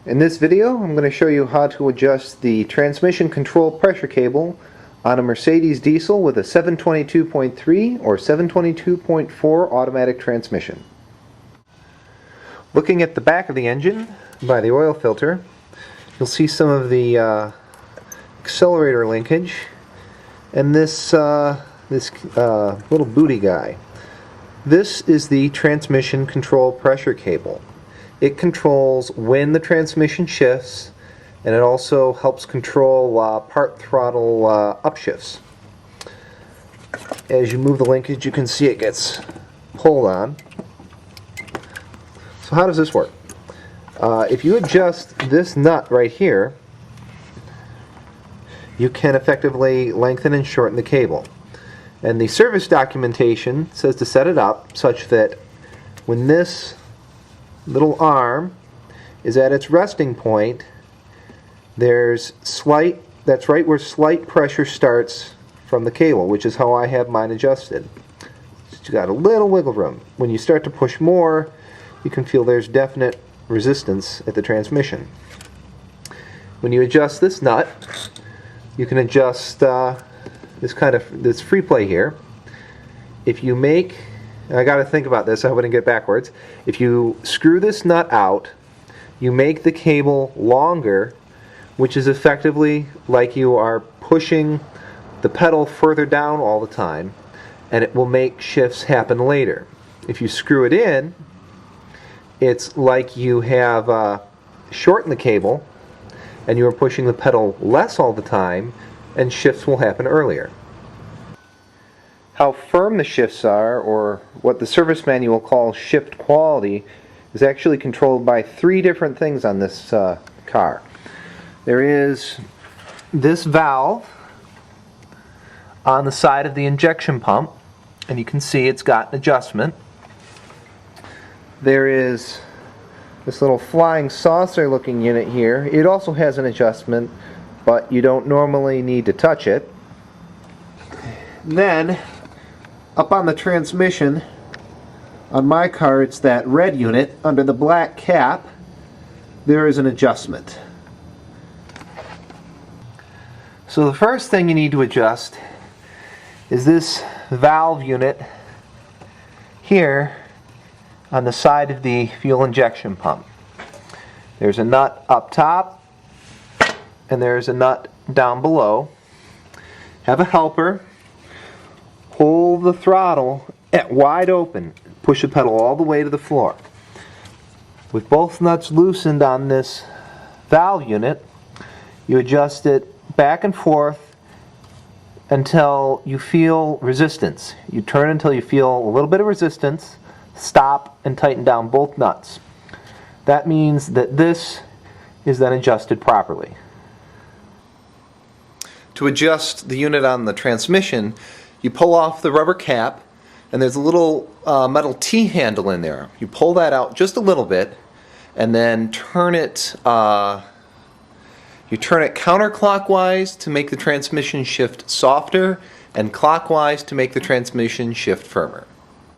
In this video, I'm going to show you how to adjust the transmission control pressure cable on a Mercedes diesel with a 722.3 or 722.4 automatic transmission. Looking at the back of the engine by the oil filter, you'll see some of the accelerator linkage and this little booty guy. This is the transmission control pressure cable. It controls when the transmission shifts, and it also helps control part throttle upshifts. As you move the linkage, you can see it gets pulled on. So how does this work? If you adjust this nut right here, you can effectively lengthen and shorten the cable. And the service documentation says to set it up such that when this little arm is at its resting point, that's right where slight pressure starts from the cable, which is how I have mine adjusted. It's got a little wiggle room. When you start to push more, you can feel there's definite resistance at the transmission. When you adjust this nut, you can adjust this free play here. If you make, I got to think about this, I wouldn't get backwards. If you screw this nut out, you make the cable longer, which is effectively like you are pushing the pedal further down all the time, and it will make shifts happen later. If you screw it in, it's like you have shortened the cable and you are pushing the pedal less all the time, and shifts will happen earlier. How firm the shifts are, or what the service manual calls shift quality, is actually controlled by three different things on this car. There is this valve on the side of the injection pump, and you can see it's got an adjustment. There is this little flying saucer looking unit here. It also has an adjustment, but you don't normally need to touch it. Then up on the transmission, on my car it's that red unit. Under the black cap, there is an adjustment. So the first thing you need to adjust is this valve unit here on the side of the fuel injection pump. There's a nut up top and there's a nut down below. Have a helper. Hold the throttle at wide open. Push the pedal all the way to the floor. With both nuts loosened on this valve unit, you adjust it back and forth until you feel resistance. You turn until you feel a little bit of resistance, stop, and tighten down both nuts. That means that this is then adjusted properly. To adjust the unit on the transmission, you pull off the rubber cap, and there's a little metal T-handle in there. You pull that out just a little bit, and then turn it counterclockwise to make the transmission shift softer, and clockwise to make the transmission shift firmer.